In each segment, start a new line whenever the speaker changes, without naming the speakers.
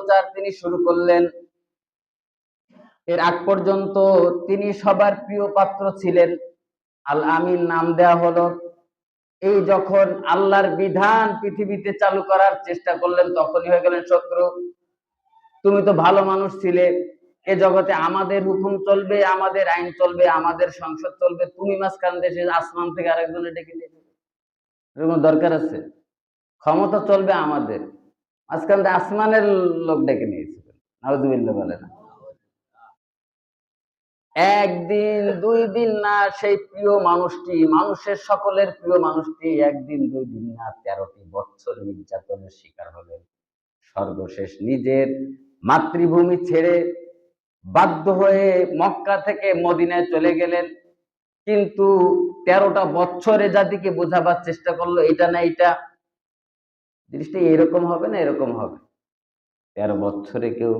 প্রচার তিনি শুরু করলেন। এর আগ পর্যন্ত তিনি সবার প্রিয় পাত্র ছিলেন, আল আমিন নাম দেওয়া হলো। এই যখন আল্লাহর বিধান পৃথিবীতে চালু করার চেষ্টা করলেন, তখনই হয়ে গেলেন শত্রু। তুমি তো ভালো মানুষ ছিলে, এ জগতে আমাদের হুকুম চলবে, আমাদের আইন চলবে, আমাদের সংসদ চলবে, তুমি মাঝখান দেশে আসমান থেকে আরেকজনে ডেকে নিয়ে এরকম দরকার আছে? ক্ষমতা চলবে আমাদের, মাঝখান থেকে আসমানের লোক ডেকে নিয়েছে। নাউজুবিল্লাহ বলে না। একদিন দুই দিন না, সেই প্রিয় মানুষটি, মানুষের সকলের প্রিয় মানুষটি একদিন দুই দিন না 13টি বছর নির্যাতনের শিকার হলেন। সর্বশেষ নিজের মাতৃভূমি ছেড়ে বাধ্য হয়ে মক্কা থেকে মদিনায় চলে গেলেন। কিন্তু 13টা বছরে জাতিকে বোঝাবার চেষ্টা করলো এটা না এটা, জিনিসটা এরকম হবে না এরকম হবে। 13 বছরে কেউ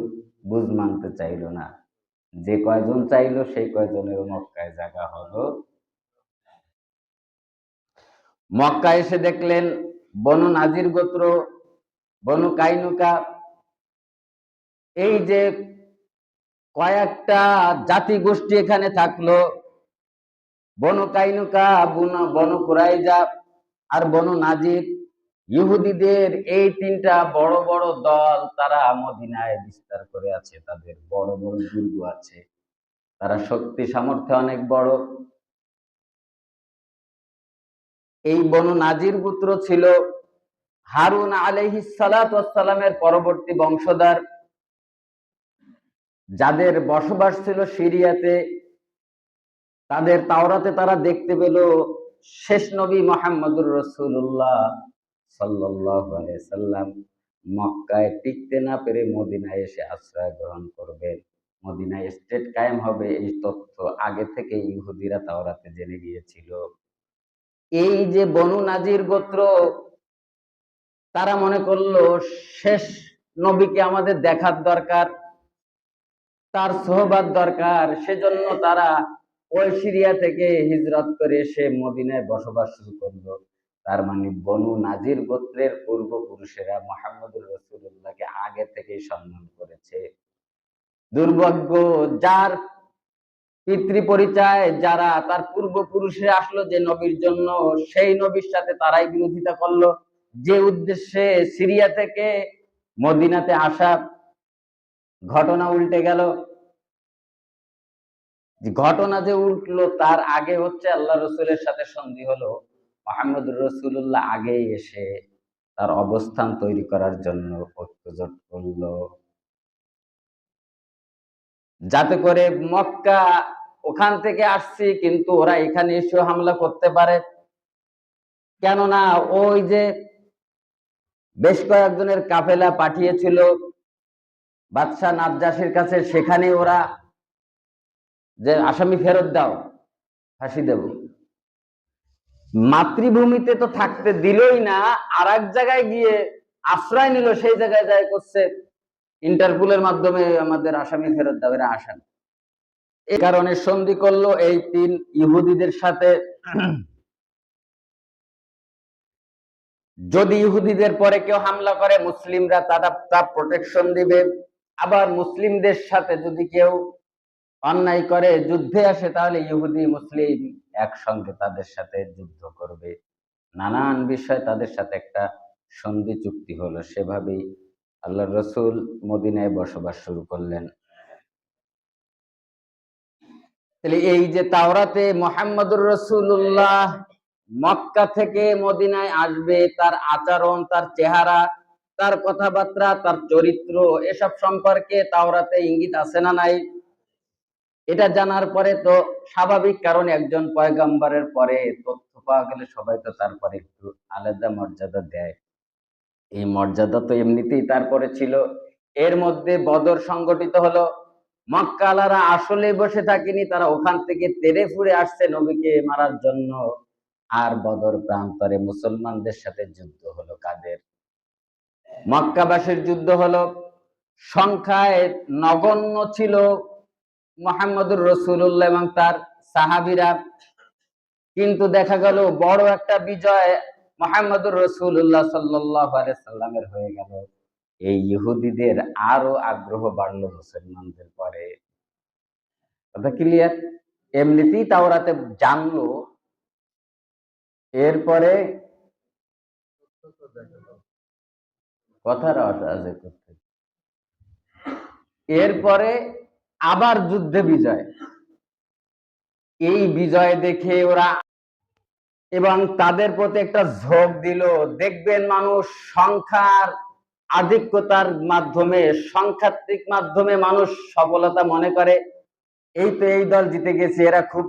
বুঝ মানতে চাইল না। যে কয়জন চাইলো সেই কয়জনের মক্কায় জায়গা হলো। মক্কা এসে দেখলেন বনু নাজির গোত্র, বনু কাইনুকা, এই যে কয়েকটা জাতি গোষ্ঠী এখানে থাকলো, বনু কাইনুকা, বনু কুরাইজা আর বনু নাজির, ইহুদিদের এই তিনটা বড় বড় দল, তারা মদিনায় বিস্তার করে আছে, তাদের বড় বড় দুর্গ আছে, তারা শক্তি সামর্থ্যে অনেক বড়। এই বনু নাজির গোত্র ছিল হারুন আলাইহিস সালাতু ওয়াস সালামের পরবর্তী বংশধর, যাদের বসবাস ছিল সিরিয়াতে। তাদের তাওরাতে তারা দেখতে পেল শেষ নবী মুহাম্মদুর রাসূলুল্লাহ সাল্লাল্লাহু আলাইহি সাল্লাম মক্কায় টিকতে না পেরে মদিনায় এসে আশ্রয় গ্রহণ করবেন, মদিনায় স্টেট কায়েম হবে, এই তথ্য আগে থেকে ইহুদিরা তাওরাতে জেনে গিয়েছিল। এই যে বনু নাজির গোত্র, তারা মনে করলো শেষ নবীকে আমাদের দেখার দরকার, তার সোহবাত দরকার, সেজন্য তারা ওই সিরিয়া থেকে হিজরত করে এসে মদিনায় বসবাস শুরু করলো। তার মানে বনু নাজির গোত্রের পূর্বপুরুষেরা মুহাম্মদুর রাসূলুল্লাহকে আগে থেকেই সম্মান করেছে। দুর্ভাগ্য, যার পিতৃ পরিচয়, যারা তার পূর্বপুরুষে আসলো যে নবীর জন্য, সেই নবীর সাথে তারাই বিরোধিতা করলো। যে উদ্দেশ্যে সিরিয়া থেকে মদিনাতে আসা, ঘটনা উল্টে গেল। ঘটনা যে উল্টলো তার আগে হচ্ছে আল্লাহ রসুলের সাথে সন্ধি হলো, মুহাম্মদুর রাসূলুল্লাহ আগেই এসে তার অবস্থান তৈরি করার জন্য ঐক্যজোট করলো, যাতে করে মক্কা, ওখান থেকে আসছি কিন্তু ওরা এখানে এসে হামলা করতে পারে। কেননা ওই যে বেশ কয়েকজনের কাফেলা পাঠিয়েছিল বাদশাহ নাজ্জাশীর কাছে, সেখানে ওরা যে আসামি ফেরত দাও, ফাঁসি দেব। মাতৃভূমিতে তো থাকতে দিলই না, আর এক জায়গায় গিয়ে আশ্রয় নিল, সেই জায়গায় যায় করছে ইন্টারপোলের মাধ্যমে আমাদের আসামি ফেরত দাও, এরা আসামি। এই কারণে সন্ধি করলো এই তিন ইহুদিদের সাথে। যদি ইহুদিদের পরে কেউ হামলা করে, মুসলিমরা তারা তার প্রোটেকশন দিবে। আবার মুসলিমদের সাথে যদি কেউ অন্যায় করে, যুদ্ধে আসে, তাহলে ইহুদি মুসলিম একসঙ্গে তাদের সাথে যুদ্ধ করবে। নানান বিষয় তাদের সাথে একটা সন্ধি চুক্তি হলো। সেভাবেই আল্লাহর রাসূল মদিনায় বসবাস শুরু করলেন। তাহলে এই যে তাওরাতে মুহাম্মদুর রাসূলুল্লাহ মক্কা থেকে মদিনায় আসবে, তার আচরণ, তার চেহারা, তার কথাবার্তা, তার চরিত্র, এসব সম্পর্কে তাওরাতে ইঙ্গিত আছে না নাই? এটা জানার পরে তো স্বাভাবিক, কারণ একজন পয়গম্বরের পরে তথ্য পাওয়া গেলে সবাই তো তারপরে একটু আলাদা মর্যাদা দেয়। এই মর্যাদা তো এমনিতেই তারপরে ছিল। এর মধ্যে বদর সংগঠিত হলো। মক্কালারা আসলে বসে থাকেনি, তারা ওখান থেকে তেড়ে ফুড়ে আসছে নবীকে মারার জন্য। আর বদর প্রান্তরে মুসলমানদের সাথে যুদ্ধ হলো। কাদের? মক্কাবাসীর যুদ্ধ হলো। সংখ্যায় নগণ্য ছিল মুহাম্মদুর রাসূলুল্লাহ এবং তার সাহাবীরা, কিন্তু দেখা গেল বড় একটা বিজয় মুহাম্মদুর রাসূলুল্লাহ সাল্লাল্লাহু আলাইহি সাল্লামের হয়ে গেল। এই ইহুদিদের আরো আগ্রহ বাড়লো মুসলমানদের পরে। কথা ক্লিয়ার? এমনিতেই তাওরাতে জানলো, এরপরে কথার আছে করতে, এরপরে আবার যুদ্ধে বিজয়। এই বিজয় দেখে ওরা এবং তাদের প্রতি একটা ঝোঁক দিল। দেখবেন মানুষ সংখ্যার আধিক্যতার মাধ্যমে, সংখ্যাত্মিক মাধ্যমে মানুষ সফলতা মনে করে। এই তো এই দল জিতে গেছে, এরা খুব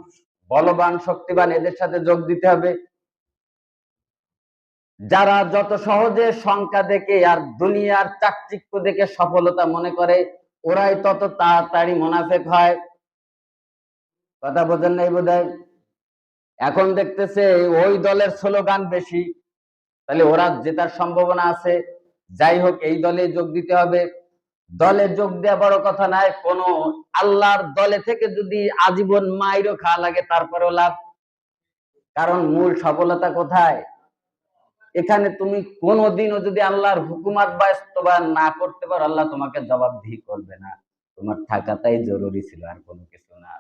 বলবান শক্তিবান, এদের সাথে যোগ দিতে হবে। যারা যত সহজে সংখ্যা দেখে আর দুনিয়ার চাকচিক্য দেখে সফলতা মনে করে, ওরাই তত তাড়াতাড়ি মুনাফিক হয়। কথা বোঝেন নাই বোধহয়? এখন দেখতেছে ওই দলের স্লোগান বেশি, তাহলে ওরা জেতার সম্ভাবনা আছে, যাই হোক এই দলে যোগ দিতে হবে। দলে যোগ দেওয়া বড় কথা নয়, কোন আল্লাহর দলে থেকে যদি আজীবন মাইরও খাওয়া লাগে তারপরেও লাভ। কারণ মূল সফলতা কোথায়? এখানে তুমি কোনদিনও যদি আল্লাহর হুকুমাত বাস্তবায়ন না করতে পারো, আল্লাহ তোমাকে জবাবদিহি করবে না। তোমার থাকাটাই জরুরি ছিল, আর কোনো কিছু না।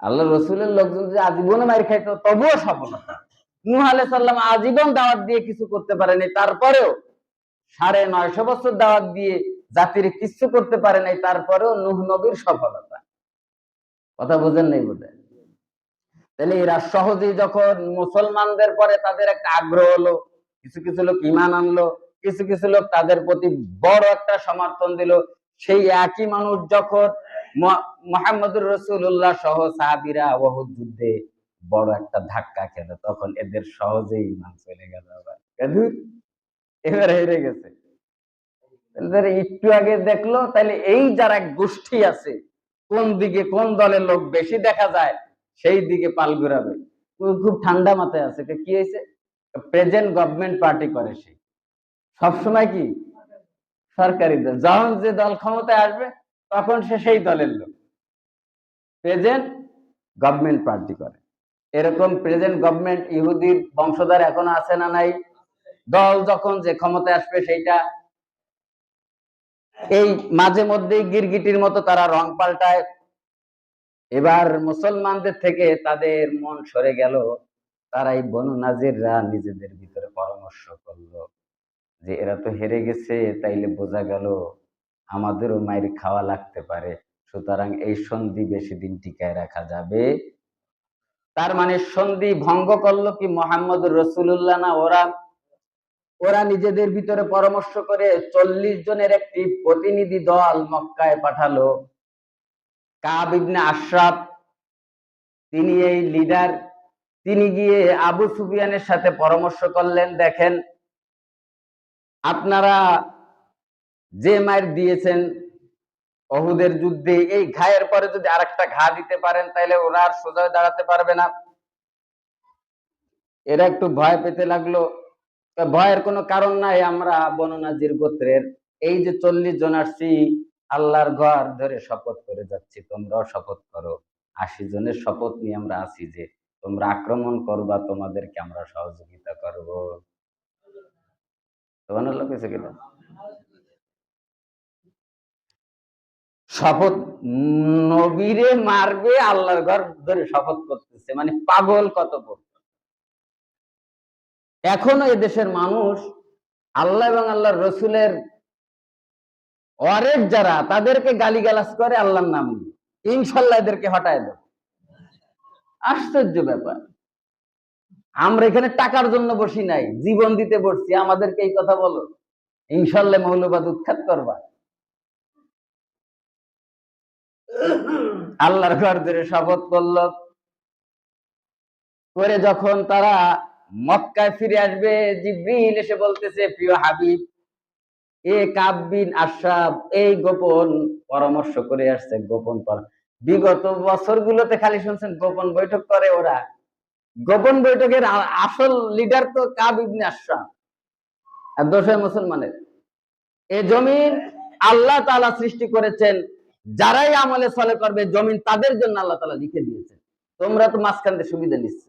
আল্লাহ রসুলের লোকজন যদি আজীবনে মাইর খাইতো তবুও সফলতা। নূহ আলাইহিস সালাম আজীবন দাওয়াত দিয়ে কিছু করতে পারেনি, তারপরেও 950 বছর দাওয়াত দিয়ে জাতির কিছু করতে পারে নাই, তারপরেও নূহ নবীর সফলতা। কথা বোঝেন নাই বোধহয়? তাহলে এরা সহজেই যখন মুসলমানদের পরে তাদের একটা আগ্রহ হলো, কিছু কিছু লোক ঈমান আনলো, কিছু কিছু লোক তাদের প্রতি বড় একটা সমর্থন দিল, সেই একই মানুষ যখন মুহাম্মদুর রাসূলুল্লাহ সহ সাহাবীরা উহুদ যুদ্ধে বড় একটা ধাক্কা খেলো, তখন এদের সহজেই ঈমান চলে গেল। আবার এবার হেরে গেছে। একটু আগে দেখলো, তাহলে এই যারা এক গোষ্ঠী আছে, কোন দিকে কোন দলের লোক বেশি দেখা যায় সেই দিকে পাল ঘুরাবে। খুব ঠান্ডা মাথায় আছে। কি হয়েছে? প্রেজেন্ট গভর্নমেন্ট পার্টি করে সে সবসময়, কি সরকারি দল। যখন যে দল ক্ষমতায় আসবে তখন সে সেই দলের লোক, প্রেজেন্ট গভর্নমেন্ট পার্টি করে। এরকম প্রেজেন্ট গভর্নমেন্ট ইহুদির বংশধর এখনো আছে না নাই? দল যখন যে ক্ষমতায় আসবে সেইটা, এই মাঝে মধ্যেই গিরগিটির মতো তারা রং পাল্টায়। এবার মুসলমানদের থেকে তাদের মন সরে গেল, তারা এই বনু নাজিররা নিজেদের ভিতরে পরামর্শ করলো যে এরা তো হেরে গেছে, তাইলে বোঝা গেল আমাদেরও মায়ের খাওয়া লাগতে পারে, সুতরাং এই সন্ধি বেশি দিন টিকায় রাখা যাবে। তার মানে সন্ধি ভঙ্গ করলো কি মুহাম্মদুর রাসূলুল্লাহ না ওরা? ওরা নিজেদের ভিতরে পরামর্শ করে 40 জনের একটি প্রতিনিধি দল মক্কায় পাঠালো। কাব ইবনে আশরাফ তিনি এই লিডার। তিনি গিয়ে আবু সুফিয়ানের সাথে পরামর্শ করলেন, দেখেন আপনারা যে মায়ের দিয়েছেন উহুদের যুদ্ধে, এই ঘায়ের পরে যদি আরেকটা ঘা দিতে পারেন তাহলে ওরা আর সোজা দাঁড়াতে পারবে না। এরা একটু ভয় পেতে লাগলো। ভয়ের কোনো কারণ নাই, আমরা বনু নাজির গোত্রের এই যে 40 জন আসছি, আল্লাহর ঘর ধরে শপথ করে যাচ্ছি, তোমরাও শপথ করো। 80 জনের শপথ নিয়ে আমরা আছি যে তোমরা আক্রমণ করবা, তোমাদেরকে আমরা সহযোগিতা করব। সুবহানাল্লাহ কইছে কিনা? শপথ, নবীরে মারবে, আল্লাহর ঘর ধরে শপথ করতেছে, মানে পাগল কত বড়। এখনো এদেশের মানুষ আল্লাহ এবং আল্লাহর রসুলের ওয়ারেস যারা, তাদেরকে গালিগালাজ করে আল্লাহর নাম নিয়ে, ইনশাল্লাহ এদেরকে হটায় দেব। আশ্চর্য ব্যাপার। আমরা এখানে টাকার জন্য বসি নাই, জীবন দিতে বসছি, আমাদেরকে এই কথা বলো, ইনশাল্লাহ মৌলবাদ উৎখাত করবা। আল্লাহর ঘর ধরে শপথ করলো, করে যখন তারা মক্কায় ফিরে আসবে, জিবরিল এসে বলতেছে, প্রিয় হাবিব, এ কাব বিন আশরাফ এই গোপন পরামর্শ করে আসছে। গোপন বিগত বছরগুলোতে খালি শুনছেন গোপন বৈঠক করে ওরা। গোপন বৈঠকের আসল লিডার তো কাব ইবনে আশরাফ, আর দোষ মুসলমানের। এই জমিন আল্লাহ তাআলা সৃষ্টি করেছেন, যারাই আমলে সলে করবে জমিন তাদের জন্য আল্লাহ তাআলা লিখে দিয়েছেন। তোমরা তো মাঝখান দিয়ে সুবিধা নিচ্ছ।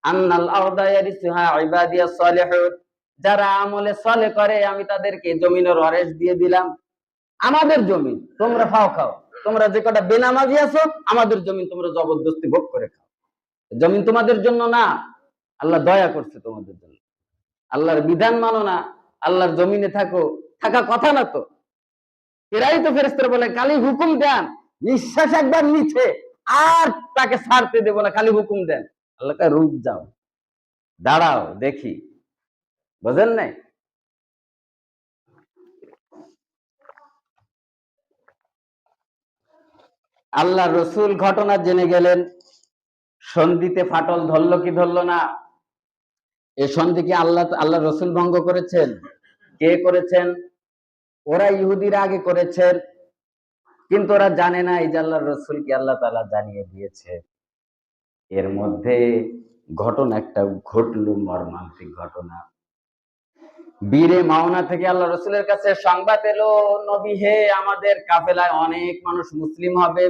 আন্নাল আরদা ইয়ারিসুহা ইবাদিয়াস সালিহুন, যারা আমলে সলে করে আমি তাদেরকে জমিনের ওয়ারিশ দিয়ে দিলাম। আমাদের জমিন তোমরা খাও খাও, তোমরা যে কটা বেনামাজি আছো আমাদের জমিন তোমরা জবরদস্তি ভোগ করে খাও। জমিন তোমাদের জন্য না, আল্লাহ দয়া করছে তোমাদের জন্য। আল্লাহর বিধান মানো না, আল্লাহর জমিনে থাকো, থাকা কথা না তো। এরাই তো ফেরেশতারা বলে খালি হুকুম দেন, নিঃশ্বাস একবার নিচে আর তাকে ছাড়তে দেব না, খালি হুকুম দেন। আল্লাহকে রুক যাও, দাঁড়াও দেখি, বুঝেন নাই? আল্লাহ রসুল ঘটনা জেনে গেলেন, সন্ধিতে ফাটল ধরলো কি ধরলো না? এই সন্ধি কি আল্লাহ রসুল ভঙ্গ করেছেন? কে করেছেন? ওরা ইহুদিরা আগে করেছেন, কিন্তু ওরা জানে না এই যে আল্লাহ রসুলকে আল্লাহ তাআলা জানিয়ে দিয়েছে। এর মধ্যে ঘটনা একটা ঘটলো, মর্মান্তিক ঘটনা। বীরে মাওনা থেকে আল্লাহ রসুলের কাছে সংবাদ এলো, নবী হে, আমাদের কাফেলায় অনেক মানুষ মুসলিম হবে,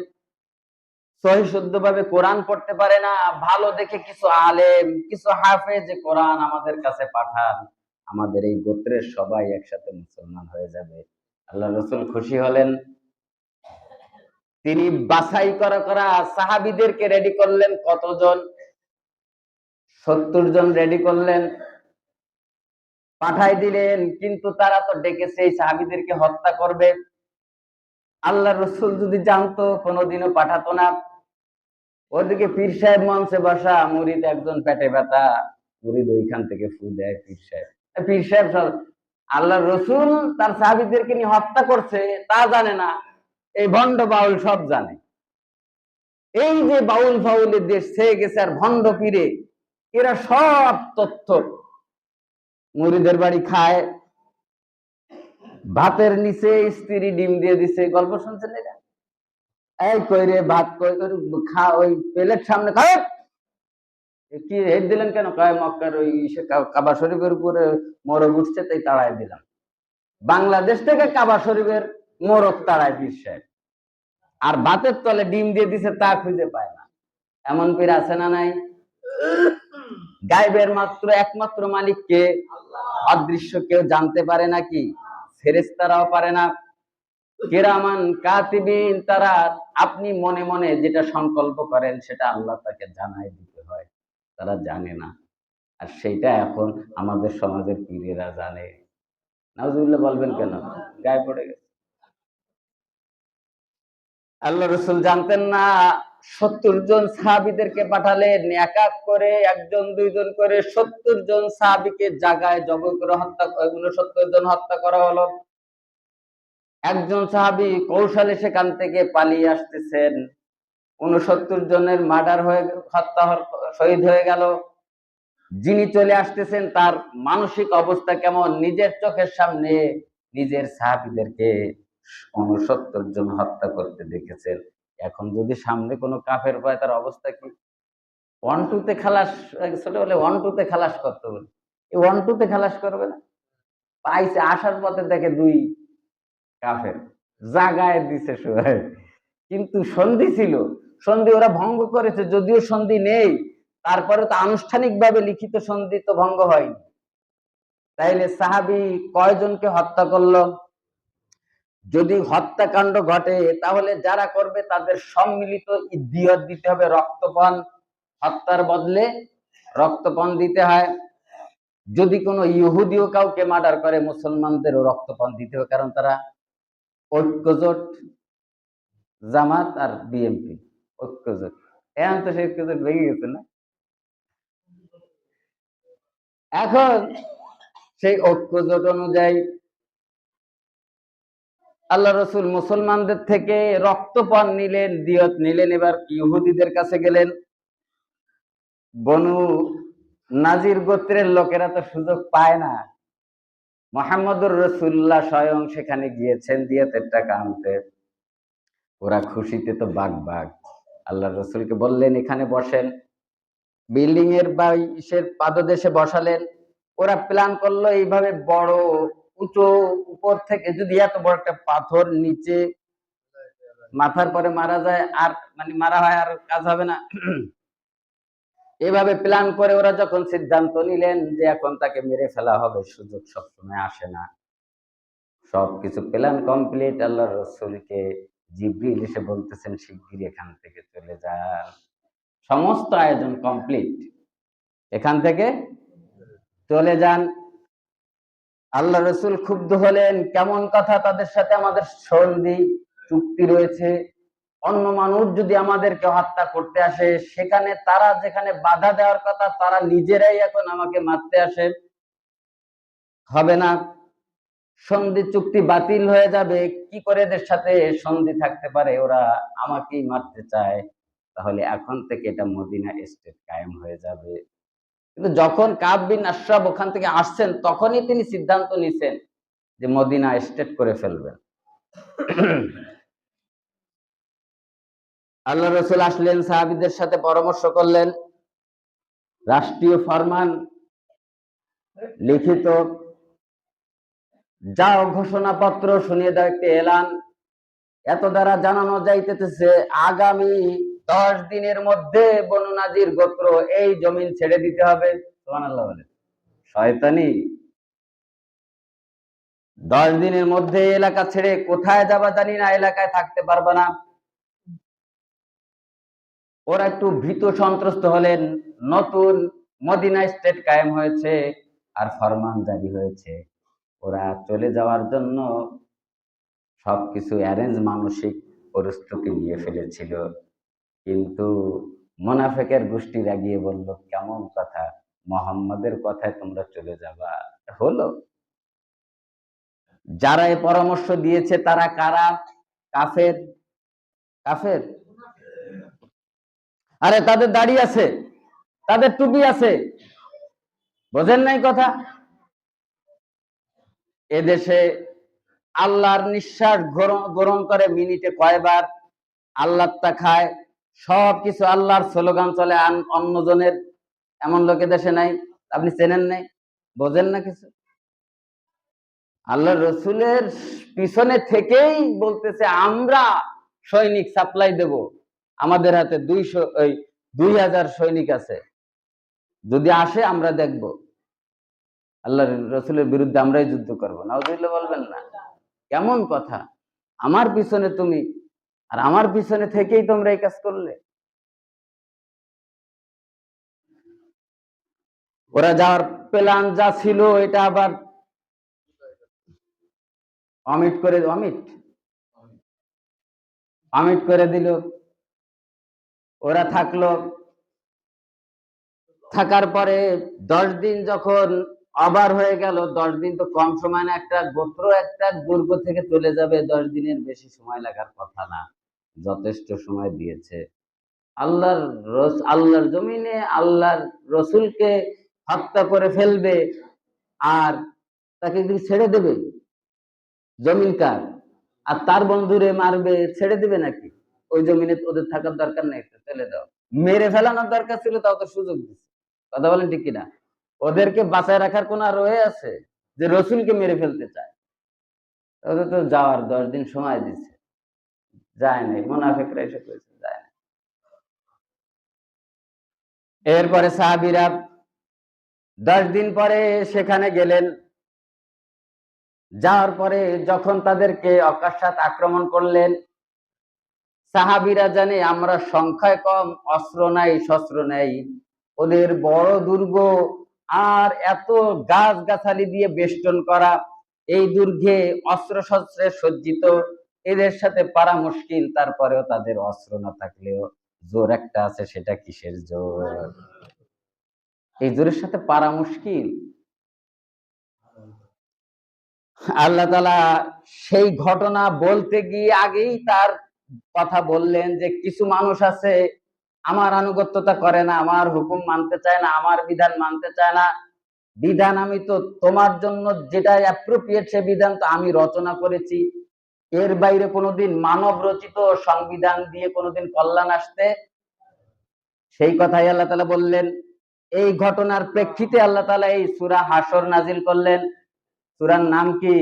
সহি শুদ্ধভাবে কোরআন পড়তে পারে না, ভালো দেখে কিছু আলেম, কিছু হাফেজ কোরআন আমাদের কাছে পাঠান, আমাদের এই গোত্রের সবাই একসাথে মুসলমান হয়ে যাবে। আল্লাহ রসুল খুশি হলেন। তিনি বাছাই করা করা সাহাবীদেরকে রেডি করলেন। কতজন? 70 জন রেডি করলেন, পাঠাই দিলেন। কিন্তু তারা তো ডেকেছে এই সাহাবীদেরকে হত্যা করবে। আল্লাহ রসুল যদি জানতো কোনোদিনও পাঠাতো না। ওদিকে পীর সাহেব মঞ্চে বসা, মুরিদ একজন পেটে ব্যথা, মুরিদ ওইখান থেকে ফু দেয় পীর সাহেব। পীর সাহেব সব আল্লাহ রসুল তার সাহাবীদেরকে নিয়ে হত্যা করছে তা জানে না, এই ভণ্ড বাউল সব জানে। এই যে বাউল ফাউলের দেশ ছেয়ে গেছে আর ভণ্ড পীরে, এরা সব তথ্য মুরিদের বাড়ি খায়, ভাতের নিচে স্ত্রী ডিম দিয়ে দিছে। গল্প শুনছেন এটা? এই কই রে ভাত কই, খা, ওই প্লেট সামনে খায়। কি হেড দিলেন কেন? কয় মক্কার ওই কাবা শরীফের উপরে মোরগ উঠছে তাই তাড়াই দিলাম। বাংলাদেশ থেকে কাবা শরীফের মোরগ তাড়ায় পীর সাহেব, আর ভাতের তলে ডিম দিয়ে দিছে তা খুঁজে পায় না। এমন পীর আছে না নাই? গায়েবের একমাত্র মালিক কে? অদৃশ্য কেউ জানতে পারে নাকি? ফেরেশতারাও পারে না। কিরামান কাতিবিন, তারা আপনি মনে মনে যেটা সংকল্প করেন সেটা আল্লাহ তাকে জানাই দিতে হয়, তারা জানে না। আর সেইটা এখন আমাদের সমাজের পীরেরা জানে। নাউজুবিল্লাহ বলবেন কেন? গায়ে পড়ে গেছে। আল্লাহ রসুল জানতেন না। 70 জন সাহাবীদেরকে পাঠালেন, এক এক করে, একজন দুইজন করে 70 জন সাহাবীকে জায়গায় জবাই করে হত্যা, ওইগুলো 70 জন হত্যা করা হলো। একজন সাহাবী কৌশলে সেখান থেকে পালিয়ে আসতেছেন, 69 জনের মার্ডার হয়ে, হত্যা, শহীদ হয়ে গেল। যিনি চলে আসতেছেন তার মানসিক অবস্থা কেমন? নিজের চোখের সামনে নিজের সাহাবীদেরকে 69 জন হত্যা করতে দেখেছেন। এখন যদি সামনে কোনো কাফের পায় তার অবস্থা কি? 1-2 তে খালাস, ছোট বলে 1-2 তে খালাস করতে বলে, এই 1-2 তে খালাস করবে না। পাইছে, আসার পথে দেখে 2 কাফের, জাগায় দিছে সবাই। কিন্তু সন্ধি ছিল, সন্ধি ওরা ভঙ্গ করেছে। যদিও সন্ধি নেই, তারপরে তো আনুষ্ঠানিকভাবে লিখিত সন্ধি তো ভঙ্গ হয়নি। তাইলে সাহাবী কয়জনকে হত্যা করলো? যদি হত্যাকাণ্ড ঘটে তাহলে যারা করবে তাদের সম্মিলিত দিয়ত দিতে হবে, রক্তপান। হত্যার বদলে রক্তপান দিতে হয়। যদি কোনো ইহুদিও কাউকে মার্ডার করে, মুসলমানদেরও রক্তপান দিতে হবে, কারণ তারা ঐক্যজোট, জামাত আর বিএনপি ঐক্যজোট। এখন তো সেই ঐক্যজোট ভেঙে গেছে না? এখন সেই ঐক্যজোট অনুযায়ী আল্লাহ রসুল মুসলমানদের থেকে রক্তপান নিলেন, দিয়ত নিলেন। এবার ইহুদিদের কাছে গেলেন। বনু নাজির গোত্রের লোকেরা তো সুযোগ পায় না। মুহাম্মদুর রাসূলুল্লাহ স্বয়ং সেখানে গিয়েছেন দিয়তের টাকা আনতে। ওরা খুশিতে তো বাগ। আল্লাহ রসুলকে বললেন এখানে বসেন, বিল্ডিং এর বা ইসের পাদদেশে বসালেন। ওরা প্ল্যান করলো এইভাবে বড় উঁচু উপর থেকে যদি এত বড় একটা পাথর নিচে মাথার পরে মারা যায়, আর মানে মারা হয়, আর কাজ হবে না। এভাবে প্ল্যান করে ওরা যখন সিদ্ধান্ত নিলেন যে এখন তাকে মেরে ফেলা হবে, সুযোগ সবসময় আসে না, সবকিছু প্ল্যান কমপ্লিট, আল্লাহ রসুলকে জিবরিল এসে বলতেছেন শিগগিরই এখান থেকে চলে যান, সমস্ত আয়োজন কমপ্লিট, এখান থেকে চলে যান। আল্লাহ রসুল ক্ষুব্ধ হলেন, কেমন কথা, তাদের সাথে আমাদের সন্ধি চুক্তি রয়েছে, অন্য মানুষ যদি আমাদেরকে হত্যা করতে আসে, সেখানে তারা যেখানে বাধা দেওয়ার কথা তারা নিজেরাই এখন আমাকে মারতে আসে, হবে না, সন্ধি চুক্তি বাতিল হয়ে যাবে, কি করে এদের সাথে সন্ধি থাকতে পারে, ওরা আমাকেই মারতে চায়, তাহলে এখন থেকে এটা মদিনা স্টেট কায়েম হয়ে যাবে। কিন্তু যখন কাব বিন আশরাফ ওখান থেকে আসছেন তখনই তিনি সিদ্ধান্ত নিছেন যে মদিনা স্টেট করে ফেলবেন। আল্লাহ রসুল আসলেন, সাহাবীদের সাথে পরামর্শ করলেন, রাষ্ট্রীয় ফরমান লিখিত যাও ঘোষণাপত্র শুনিয়ে দাও, একটি এলান, এত দ্বারা জানানো যাইতেছে আগামী 10 দিনের মধ্যে বনু নাজির গোত্র এই জমিন ছেড়ে দিতে হবে। সুবহানাল্লাহ বলে, শয়তানি, 10 দিনের মধ্যে এলাকা ছেড়ে কোথায় যাবা জানি না, এলাকায় থাকতে পারবে না। ওরা একটু ভীত সন্ত্রস্ত হলেন, নতুন মদিনা স্টেট কায়েম হয়েছে আর ফরমান জারি হয়েছে, ওরা চলে যাওয়ার জন্য সবকিছু অ্যারেঞ্জ মানসিক প্রস্তুতি নিয়ে ফেলেছিল। কিন্তু মুনাফিকের গোষ্ঠী রাগিয়ে বলল, কেমন কথা, মুহাম্মাদের কথায় তোমরা চলে যাবা, হলো? যারা এই পরামর্শ দিয়েছে তারা কারা? কাফের, কাফের। আরে তাদের দাড়ি আছে, তাদের টুপি আছে, বোঝেন নাই কথা? এদেশে আল্লাহর নিঃশ্বাস গ্রহণ করে মিনিটে কয়বার, আল্লাহটা খায়, সবকিছু আল্লাহর স্লোগান চলে, অন্যজনের, এমন লোকে দেশে নাই, আপনি চেনেন নাই, বোঝেন না কিছু। আল্লাহ রসুলের পিছনে থেকেই বলতেছে আমরা সৈনিক সাপ্লাই দেব, আমাদের হাতে 2000 সৈনিক আছে, যদি আসে আমরা দেখব, আল্লাহ রসুলের বিরুদ্ধে আমরাই যুদ্ধ করবো। নাউজুবিল্লাহ বলবেন না, কেমন কথা, আমার পিছনে তুমি, আর আমার পিছনে থেকেই তোমরা এই কাজ করলে। ওরা যাওয়ার প্ল্যান যা ছিল এটা আবার অমিট করে দিল। ওরা থাকলো, থাকার পরে 10 দিন যখন আবার হয়ে গেল, 10 দিন তো কম সময় না, একটা গোত্র একটা দুর্গ থেকে চলে যাবে, 10 দিনের বেশি সময় লাগার কথা না, যথেষ্ট সময় দিয়েছে। আল্লাহর জমিনে আল্লাহর রসুলকে হত্যা করে ফেলবে আর তাকে ছেড়ে দেবে, জমিন কার, আর তার বন্ধুরে মারবে, ছেড়ে দিবে নাকি? ওই জমিনে ওদের থাকার দরকার নেই, ফেলে দাও। মেরে ফেলানোর দরকার ছিল, তাও তো সুযোগ দিচ্ছে, কথা বলেন ঠিক কিনা? ওদেরকে বাঁচায় রাখার কোন আর রয়ে আছে যে রসুলকে মেরে ফেলতে চায়? ওদের তো যাওয়ার 10 দিন সময় দিচ্ছে, যায় নাই, মুনাফিকরা এসে করেছে, যায় না। এরপরে সাহাবীরা 10 দিন পরে সেখানে গেলেন, যাওয়ার পরে যখন তাদেরকে অকস্মাৎ আক্রমণ করলেন, সাহাবীরা জানে আমরা সংখ্যায় কম, অস্ত্র নাই, শস্ত্র নাই, ওদের বড় দুর্গ আর এত গাছ গাছালি দিয়ে বেষ্টন করা, এই দুর্গে অস্ত্র শস্ত্রে সজ্জিত, এদের সাথে পারা মুশকিল। তারপরেও তাদের অস্ত্র না থাকলেও জোর একটা আছে, সেটা কিসের জোর? এই জোরের সাথে পারা মুশকিল। আল্লাহ তাআলা সেই ঘটনা বলতে গিয়ে আগেই তার কথা বললেন যে কিছু মানুষ আছে আমার আনুগত্যতা করে না, আমার হুকুম মানতে চায় না, আমার বিধান মানতে চায় না। বিধান আমি তো তোমার জন্য যেটা অ্যাপ্রোপ্রিয়েট সে বিধান তো আমি রচনা করেছি, এর বাইরে কোনোদিন মানব রচিত সংবিধান দিয়ে কোনোদিন কল্যাণ আসতে, সেই কথাই আল্লাহ তাআলা বললেন। এই ঘটনার প্রেক্ষিতে আল্লাহ তাআলা এই সূরা হাসর নাজিল করলেন। সূরার নাম কি?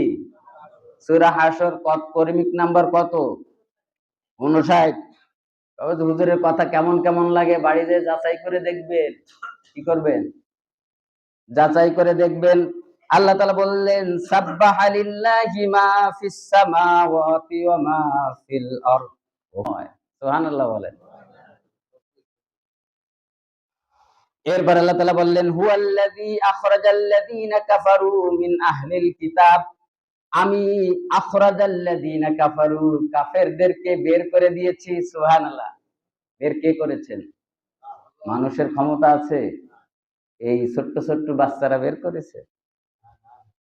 সূরা হাসর। ক্রমিক নাম্বার কত? 59। হুজুরের কথা কেমন কেমন লাগে, বাড়িতে যাচাই করে দেখবেন। কি করবেন? যাচাই করে দেখবেন। আল্লাহ তাআলা বললেন, সাব্বাহা লিল্লাহি মা ফিস সামাওয়াতি ওয়া মা ফিল আরদ। সুবহানাল্লাহ বলেন। এরপর আল্লাহ তাআলা বললেন, হুয়াল্লাযী আখরাজাল্লাযীনা কাফারু মিন আহলিল কিতাব। আমি আখরাজাল্লাযীনা কাফারু, কাফেরদেরকে বের করে দিয়েছি। সুবহানাল্লাহ। বের কে করেছেন? মানুষের ক্ষমতা আছে? এই ছোট্ট ছোট্ট বাচ্চারা বের করেছে?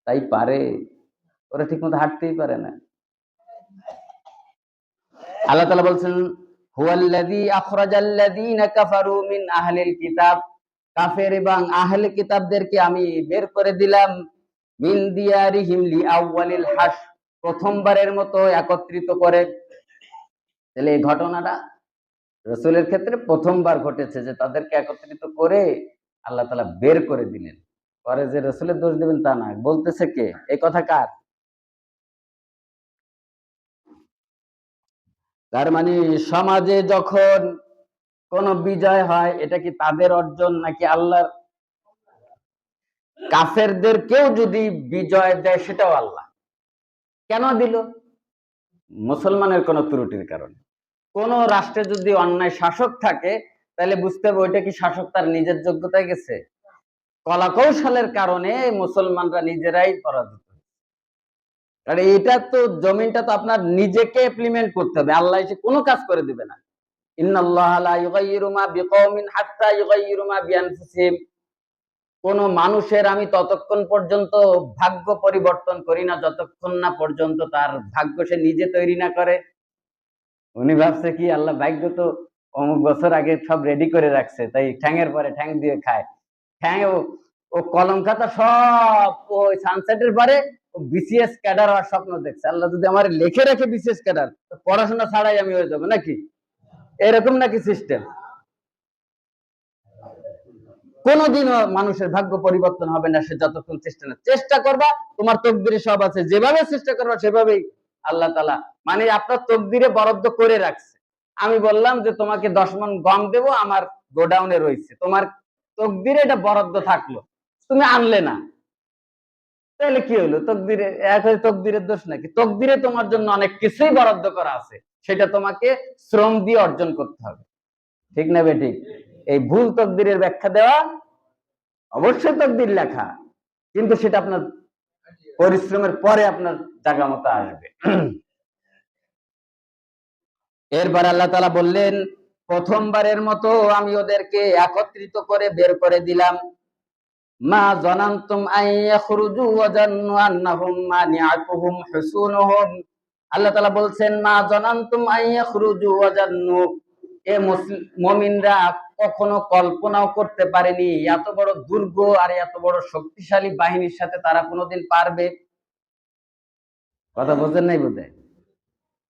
তাই পারে? ওরা ঠিকমতো হাঁটতেই পারে না। আল্লাহ তাআলা বলছেন, হুয়াল্লাযী আখরাজাল্লাযীনা কাফারু মিন আহলিল কিতাব, কাফের এবং আহলে কিতাবদেরকে আমি বের করে দিলাম, মিন দিয়ারিহিম লিআউয়ালিল হাস, প্রথমবারের মতো একত্রিত করে। তাহলে এই ঘটনাটা রাসূলের ক্ষেত্রে প্রথমবার ঘটেছে যে তাদেরকে একত্রিত করে আল্লাহ তাআলা বের করে দিলেন। পরে যে রাসূলের দোষ দিবেন তা না। বলতেছে কে? এই কথা কার? তার মানে সমাজে যখন কোন বিজয় হয়, এটা কি তাদের অর্জন নাকি আল্লাহর? কাফেরদেরকেও যদি বিজয় দেয় সেটাও আল্লাহ। কেন দিল? মুসলমানের কোন ত্রুটির কারণে। কোন রাষ্ট্রে যদি অন্যায় শাসক থাকে, তাহলে বুঝতে হবে ওইটা কি শাসক তার নিজের যোগ্যতায় গেছে? কলাকৌশলের কারণে মুসলমানরা নিজেরাই পরাজিত। আর এটা তো জমিনটা তো আপনার নিজেকে ইমপ্লিমেন্ট করতে হবে, আল্লাহ এসে কোনো কাজ করে দিবে না। ইন্নাল্লাহা লা ইউগাইয়িরু মা বিকওমিন হাত্তা ইউগাইয়িরু মা বিআনফুসিহিম। কোন মানুষের আমি ততক্ষণ পর্যন্ত ভাগ্য পরিবর্তন করি না যতক্ষণ না পর্যন্ত তার ভাগ্য সে নিজে তৈরি না করে। উনি ভাবছে কি আল্লাহ ভাগ্য তো অমুক বছর আগে সব রেডি করে রাখছে, তাই ঠ্যাঙের পরে ঠ্যাং দিয়ে খায়। ঠ্যাং ও কলম খাতা সব ওই সানসেটের পরে বিসিএস ক্যাডার হওয়ার স্বপ্ন দেখছে। আল্লাহ যদি আমার লিখে রাখে বিসিএস ক্যাডার, পড়াশোনা ছাড়াই আমি হয়ে যাবো নাকি? এরকম নাকি সিস্টেম? কোনদিনও মানুষের ভাগ্য পরিবর্তন হবে না সে যতক্ষণ চেষ্টা না। চেষ্টা করবা, তোমার তকদিরে সব আছে, যেভাবে চেষ্টা করবা সেভাবেই আল্লাহ তাআলা মানে আপনার তকদিরে বরাদ্দ করে রাখছে। আমি বললাম যে তোমাকে 10 মণ গম দেব, আমার গোডাউনে রয়েছে, তোমার তকদিরে এটা বরাদ্দ থাকলো, তুমি আনলে না, তাহলে কি হলো? তকদিরে তকদিরের দোষ নাকি? তকদিরে তোমার জন্য অনেক কিছুই বরাদ্দ করা আছে, সেটা তোমাকে শ্রম দিয়ে অর্জন করতে হবে। ঠিক না বেঠিক? এই ভুল তকদিরের ব্যাখ্যা দেওয়া, অবশ্যই তকদির লেখা, কিন্তু সেটা আপনার পরিশ্রমের পরে আপনার জায়গা মতো আসবে। এরপর আল্লাহ তাআলা বললেন, প্রথমবারের মতো আমি ওদেরকে একত্রিত করে বের করে দিলাম। মা জানান্তুম আন ইয়াখরুজু ওয়া জান্নু আন্নাহুম মানিআতুহুম হুসুনুহুম। আল্লাহ তাআলা বলছেন, মা জানান্তুম আন ইয়াখরুজু ওয়া জান্নু, এ মুমিনরা কখনো কল্পনাও করতে পারেনি এত বড় দুর্গ আর এত বড় শক্তিশালী বাহিনীর সাথে তারা কোনোদিন পারবে। কথা বোঝেন নাই বোধহয়?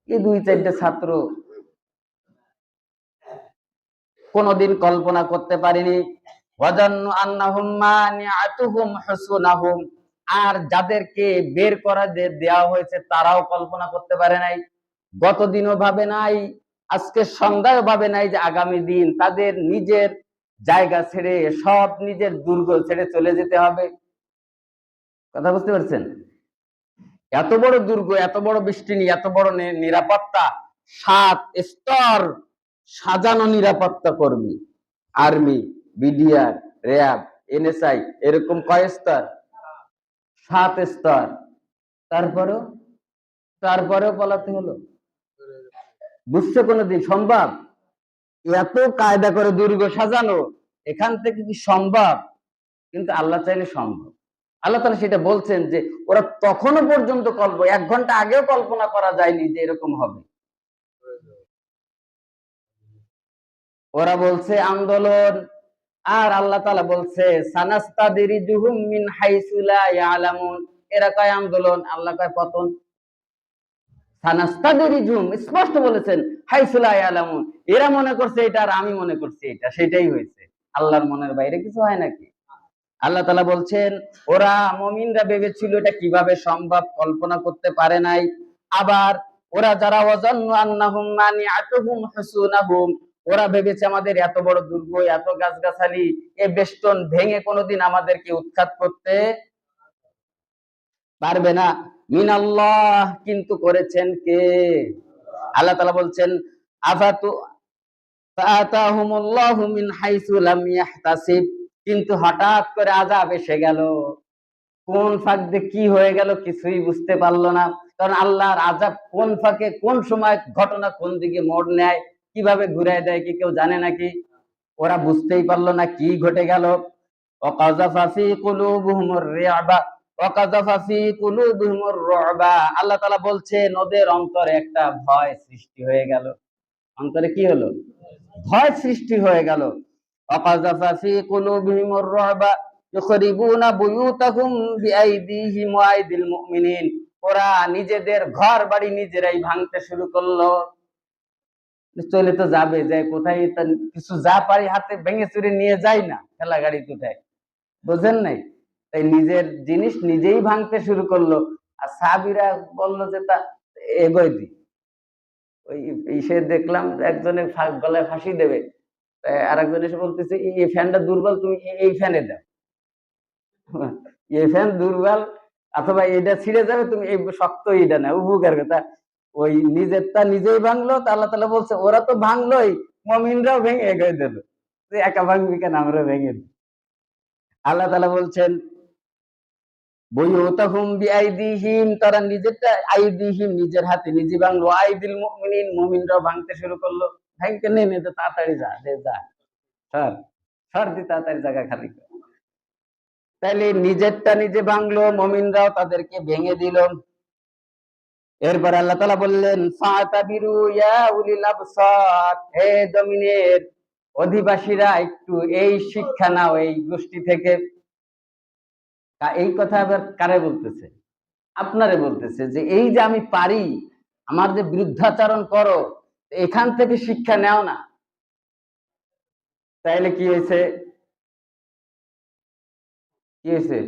এই 2-4টে ছাত্র কোনোদিন কল্পনা করতে পারেনি। ওয়াজান্নু আন্নাহুম মানিআতুহুম হুসুনাহুম, আর যাদেরকে বের করা দেওয়া হয়েছে তারাও কল্পনা করতে পারে নাই, গতদিনও ভাবে নাই, আজকে সন্ধ্যায় ভাবে নাই যে আগামী দিন তাদের নিজের জায়গা ছেড়ে সব নিজের দুর্গ ছেড়ে চলে যেতে হবে। কথা বুঝতে পারছেন? এত বড় দুর্গ, এত বড় বেষ্টনী, এত বড় নিরাপত্তা, 7 স্তর সাজানো নিরাপত্তা কর্মী, আর্মি, বিডিআর, র্যাব, এনএসআই, এরকম কয় স্তর? 7 স্তর। তারপরেও তারপরেও পালাতে হলো। বুঝছে কোনদিন সম্ভব? এত কায়দা করে দুর্গ সাজানো, এখান থেকে কি সম্ভব? কিন্তু আল্লাহ চাইলে সম্ভব। আল্লাহ তাআলা সেটা বলছেন যে ওরা তখনও পর্যন্ত 1 ঘন্টা আগেও কল্পনা করা যায়নি যে এরকম হবে। ওরা বলছে আন্দোলন, আর আল্লাহ তাআলা বলছে সানাস্তাদরিজুহুম মিন হাইসু লা ইয়ালামুন। এরা কয় আন্দোলন, আল্লাহ কয় পতন। সানাস্তাদরিজুহুম স্পষ্ট বলেছেন, হাইসু লা ইয়ালামুন। এরা মনে করছে এটা আর আমি মনে করছি এটা, সেটাই হয়েছে। আল্লাহর মনের বাইরে কিছু হয় নাকি? আল্লাহ তাআলা বলছেন ওরা মুমিনরা ভেবেছিল এটা কিভাবে সম্ভব, কল্পনা করতে পারে নাই। আবার ওরা যারা ওয়াজান্নু আন্নাহুম মানিআতুহুম হুসুনাহুম, ওরা ভেবেছে আমাদের এত বড় দুর্গ, এত গাছগাছালি, এ বেষ্টন ভেঙে কোনোদিন আমাদেরকে উৎখাত করতে পারবে না। মিনাল্লাহ, কিন্তু করেছেন কে? আল্লাহ তাআলা বলছেন আফাতু ফাআতাহুমুল্লাহু মিন হাইসু লাম ইয়াহতাসিব, কিন্তু হঠাৎ করে আযাব এসে গেল। কোন ফাঁক দিয়ে কি হয়ে গেল কিছুই বুঝতে পারলো না। কারণ আল্লাহর আযাব কোন ফাঁকে কোন সময় ঘটনা কোন দিকে মোড় নেয়, কিভাবে ঘুরায় দেয় কি কেউ জানে নাকি? ওরা বুঝতেই পারলো না কি ঘটে গেল। ওয়াকাযাফা ফী কুলূবিহিমুর রি'বা ওয়াকাযাফা ফী কুলূবিহিমুর রু'বা, আল্লাহ তাআলা বলছেন ওদের অন্তরে একটা ভয় সৃষ্টি হয়ে গেল। অন্তরে কি হলো? ভয় সৃষ্টি হয়ে গেল। ওয়াকাযাফা ফী কুলূবিহিমুর রু'বা ইউখরিবুনা বুয়ুতাহুম বিআইদিহিম ওয়া আইদিল মুমিনিন, ওরা নিজেদের ঘর বাড়ি নিজেরাই ভাঙতে শুরু করলো। চলে তো যাবে, যে কোথায় কিছু যা পারি হাতে ভেঙে চুরে নিয়ে যায় না ঠেলা গাড়িতে উঠায়, বুঝেন নাই? তাই নিজের জিনিস নিজেই ভাঙতে শুরু করলো। আর সাহাবীরা বললো যে তা এগোয় দি। ওই সে দেখলাম একজনে গলায় ফাঁসি দেবে, আর একজন এসে বলতেছে এই ফ্যানটা দুর্বল, তুমি এই ফ্যানে দাও। এই ফ্যান দুর্বল, অথবা এটা ছিঁড়ে যাবে, তুমি এই শক্ত এইটা না, উপকার কথা। ওই নিজেরটা নিজেই ভাঙলো, তা আল্লাহ তাআলা বলছে ওরা তো ভাঙলোই, মুমিনরাও ভেঙে এগিয়ে দিল। তুই একা ভাঙবি কেন, আমরা ভেঙে দিই। আল্লাহ তাআলা বলছেন বুয়ুতাহুম বিআইদিহিম, তারা নিজেরটা আইদিহিম নিজের হাতে নিজে ভাঙলো, আইদিল মুমিনিন মুমিনরাও ভাঙতে শুরু করলো। ভাঙতে নেমে তো তাড়াতাড়ি যা দে যা, সর সর দি তাড়াতাড়ি জায়গা খালি কর। তাইলে নিজেরটা নিজে ভাঙলো, মুমিনরাও তাদেরকে ভেঙে দিল। এরপর আল্লাহ তাআলা বললেন ফাতাবিরু ইয়া উলিল আবসার, হে জমিনের অধিবাসীরা একটু এই শিক্ষা নাও এই গোষ্ঠী থেকে। এই কথা আবার কারে বলতেছে? আপনারে বলতেছে যে এই যে আমি পারি, আমার যে বিরুদ্ধাচরণ করো, এখান থেকে শিক্ষা নেও না। তাইলে কি হয়েছে? কি হয়েছে?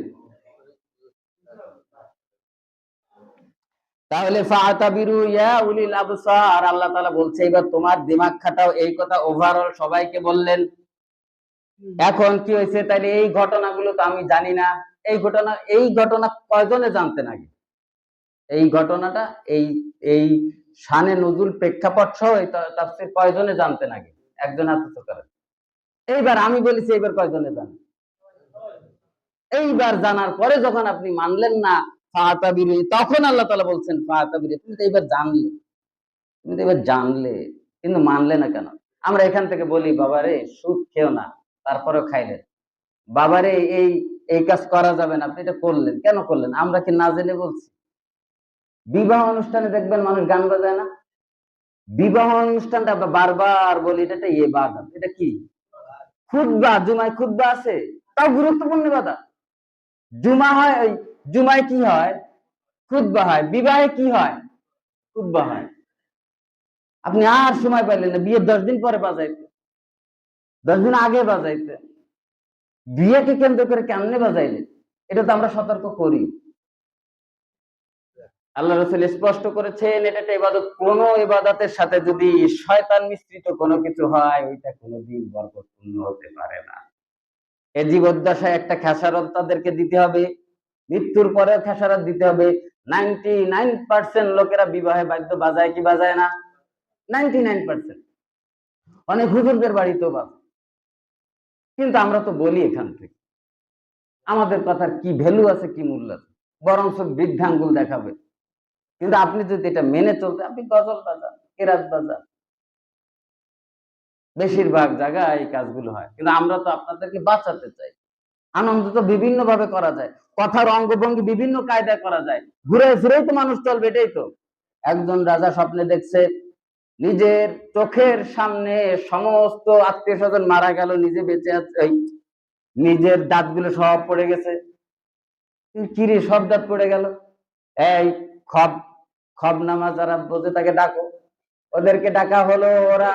তাহলে ফাতাবিরু ইয়া উলিল আবসার, আল্লাহ তাআলা বলছে এবার তোমার দিমাগ খাটাও, এই কথা ওভারঅল সবাইকে বললেন। এখন কি হয়েছে? তাহলে এই ঘটনাগুলো তো আমি জানি না। এই ঘটনা কয়জনে জানতেন আগে? এই ঘটনাটা, এই এই শানে নজুল প্রেক্ষাপট সহ এই তাফসীর কয়জনে জানতেন আগে? একজন হাত উঁচু করেন। এইবার আমি বলেছি এইবার কয়জনে জানেন? এইবার জানার পরে যখন আপনি মানলেন না ফাতাবিরু, তখন আল্লাহ তাআলা বলছেন ফাতাবিরু, তুমি তো এইবার জানলে, তুমি তো এবার জানলে, কিন্তু মানলে না কেন? আমরা এখান থেকে বলি বাবারে সুদ খেও না, তারপরেও খাইলেন। বাবারে এই এই কাজ করা যাবে না, আপনি এটা করলেন, কেন করলেন? আমরা কি না জেনে বলছি? বিবাহ অনুষ্ঠানে দেখবেন মানুষ গান বাজায় না? বিবাহ অনুষ্ঠানটা আমরা বারবার বলি এটা একটা ইবাদত। এটা কি? খুতবা, জুমায় খুতবা আছে, তাও গুরুত্বপূর্ণ ইবাদত। জুমা হয়, ওই জুমায় কি হয়? খুতবা হয়। বিবাহে কি হয়? খুতবা হয়। আপনি আর সময় পাইলেন না বিয়ের 10 দিন পরে বাজাইতে, 10 দিন আগে বাজাইতে। বিয়েকে কেন্দ্র করে কেমনে বাজাইলেন? এটা তো আমরা সতর্ক করি। আল্লাহ রাসূল স্পষ্ট করেছেন এটা একটা ইবাদত। কোন ইবাদতের সাথে যদি শয়তান মিশ্রিত কোনো কিছু হয়, ওইটা কোনোদিন বরকতপূর্ণ হতে পারে না। এ জীবদ্দশায় একটা খেসারত তাদেরকে দিতে হবে, মৃত্যুর পরে খেসারত দিতে হবে। 99% লোকেরা বিবাহে বাদ্য বাজায় কি বাজায় না? 99%। অনেক হুজুরদের বাড়িতেও বাজায়। কিন্তু আমরা তো বলি এখান থেকে আমাদের কথার কি ভ্যালু আছে, কি মূল্য আছে, বরঞ্চ বৃদ্ধাঙ্গুল দেখাবে। কিন্তু আপনি যদি এটা মেনে চলতে, আপনি গজল বাজান, কেরাত বাজান, বেশিরভাগ জায়গায় এই কাজগুলো হয়। কিন্তু আমরা তো আপনাদেরকে বাঁচাতে চাই। আনন্দ তো বিভিন্ন ভাবে করা যায়, কথার অঙ্গভঙ্গি বিভিন্ন কায়দায় করা যায়, ঘুরে ফিরেই তো মানুষ চলবে। এটাই তো একজন রাজা স্বপ্নে দেখছে নিজের চোখের সামনে সমস্ত আত্মীয় স্বজন মারা গেল, নিজে বেঁচে আছে, নিজের দাঁতগুলো সব পড়ে গেছে। কিরে সব দাঁত পড়ে গেল? এই খব খবনামা যারা বোঝে তাকে ডাকো। ওদেরকে ডাকা হলো, ওরা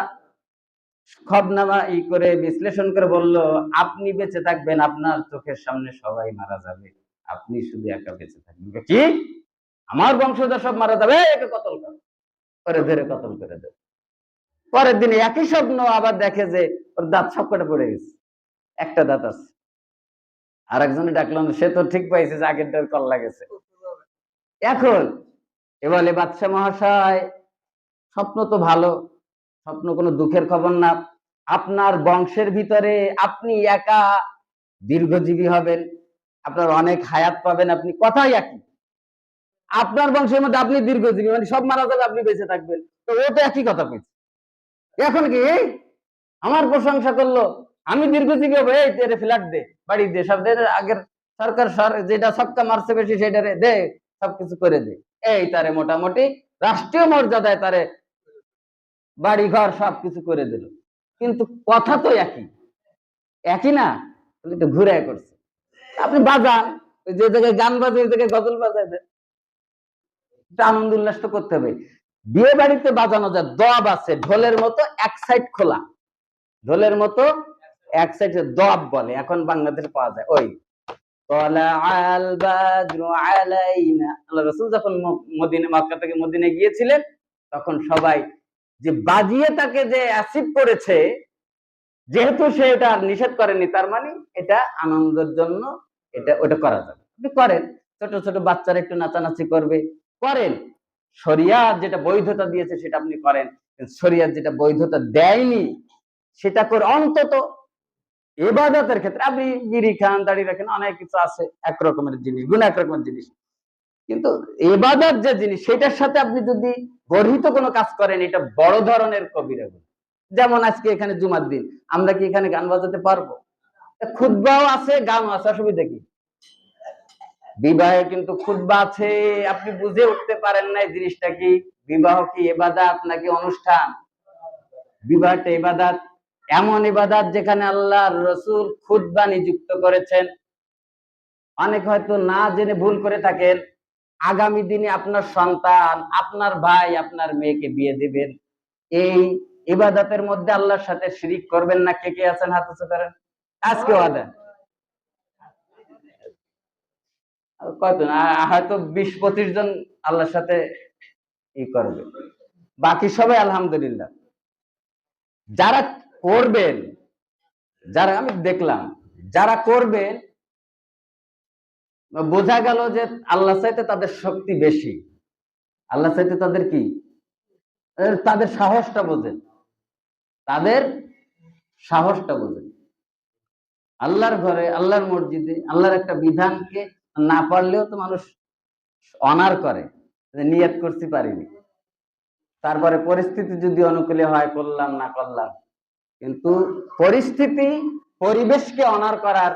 খবনামা করে বিশ্লেষণ করে বলল আপনি বেঁচে থাকবেন, আপনার চোখের সামনে সবাই মারা যাবে, আপনি শুধু একা বেঁচে থাকবেন। কি? আমার বংশধর সব মারা যাবে, একে কতল কর। ওরে ধরে কতল করে দেবে। পরের দিনে একই স্বপ্ন, আবার দেখে যে ওর দাঁত সবকটা পড়ে গেছে, একটা দাঁত আছে। আর একজনে ডাকলাম, সে তো ঠিক পাইছে যে আগেরটার কল্লা গেছে। এখন এ বলে, বাদশাহ মহাশয়, স্বপ্ন তো ভালো, স্বপ্ন কোনো দুঃখের খবর না। আপনার বংশের ভিতরে আপনি একা দীর্ঘজীবী হবেন, আপনার অনেক হায়াত পাবেন, আপনি কথাই একই। আপনার বংশের মধ্যে আপনি দীর্ঘজীবী, মানে সব মারা যাবে, আপনি বেঁচে থাকবেন। তো ও তো একই কথা বলছে। এখন কি আমার প্রশংসা করলো, আমি দীর্ঘজীবী হবো, এই তেরে ফ্ল্যাট দে, বাড়ি দে, সব দে, আগের সরকার যেটা ছক্কা মারছে বেশি সেটা দে, সবকিছু করে দে। এই তারে মোটামুটি রাষ্ট্রীয় মর্যাদায় তারে বাড়ি ঘর সবকিছু করে দিল। কিন্তু কথা তো একই, একই না, একটু ঘুরে করছে। আপনি বাজান, যে জায়গায় গান বাজে ওই জায়গায় গজল বাজায় দেন, আনন্দ উল্লাস তো করতে হবে। বিয়ে বাড়িতে বাজানো যায়, দব আছে, ঢোলের মতো এক সাইড খোলা, ঢোলের মতো এক সাইডে দব বলে, এখন বাংলাদেশে পাওয়া যায়। ওই আল্লাহ রাসূল যখন মদিনা, মক্কা থেকে মদিনা গিয়েছিলেন, তখন সবাই যে বাজিয়ে তাকে যে অ্যাসিড করেছে, যেহেতু সে এটা নিষেধ করেনি, তার মানে এটা আনন্দের জন্য, এটা ওটা করা যাবে, আপনি করেন। ছোট ছোট বাচ্চারা একটু নাচানাচি করবে, করেন। শরিয়াত যেটা বৈধতা দিয়েছে সেটা আপনি করেন, শরিয়াত যেটা বৈধতা দেয়নি সেটা করে। অন্তত ইবাদতের ক্ষেত্রে আপনি বিড়ি খান, দাড়ি রাখেন, অনেক কিছু আছে এক রকমের জিনিস, গুণ এক রকমের জিনিস, কিন্তু ইবাদত যে জিনিস সেটার সাথে আপনি যদি গর্হিত কোনো কাজ করেন, এটা বড় ধরনের কবিরা গুনাহ। যেমন আজকে এখানে জুমার দিন, আমরা কি এখানে গান বাজাতে পারবো? খুতবাও আছে, গানও আছে, অসুবিধা কি? বিবাহে কিন্তু খুতবা আছে, আপনি বুঝে উঠতে পারেন না জিনিসটা কি। বিবাহ কি ইবাদত নাকি অনুষ্ঠান? বিবাহটা ইবাদত, এমন ইবাদত যেখানে আল্লাহর রাসূল খুতবা নিযুক্ত করেছেন। অনেক হয়তো না জেনে ভুল করে থাকেন। আগামী দিনে আপনার সন্তান, আপনার ভাই, আপনার মেয়েকে বিয়ে দিবেন, এই ইবাদতের মধ্যে আল্লাহর সাথে শিরিক করবেন না? কে কে আছেন হাত উঁচু করেন, আজকে ওয়াদা। কয়জন? হয়তো 20-25 জন আল্লাহর সাথে ই করবে, বাকি সবাই আলহামদুলিল্লাহ। যারা করবেন, যারা আমি দেখলাম যারা করবেন, বোঝা গেল যে আল্লাহ চাইতে তাদের শক্তি বেশি, আল্লাহ চাইতে তাদের কি, তাদের সাহসটা বোঝেন, তাদের সাহসটা বোঝেন। আল্লাহর ঘরে, আল্লাহর মসজিদে আল্লাহর একটা বিধানকে না পারলেও তো মানুষ অনার করে, নিয়ত করতে পারিনি, তারপরে পরিস্থিতি যদি অনুকূলে হয় করলাম, না করলাম। কিন্তু পরিস্থিতি, পরিবেশকে অনার করার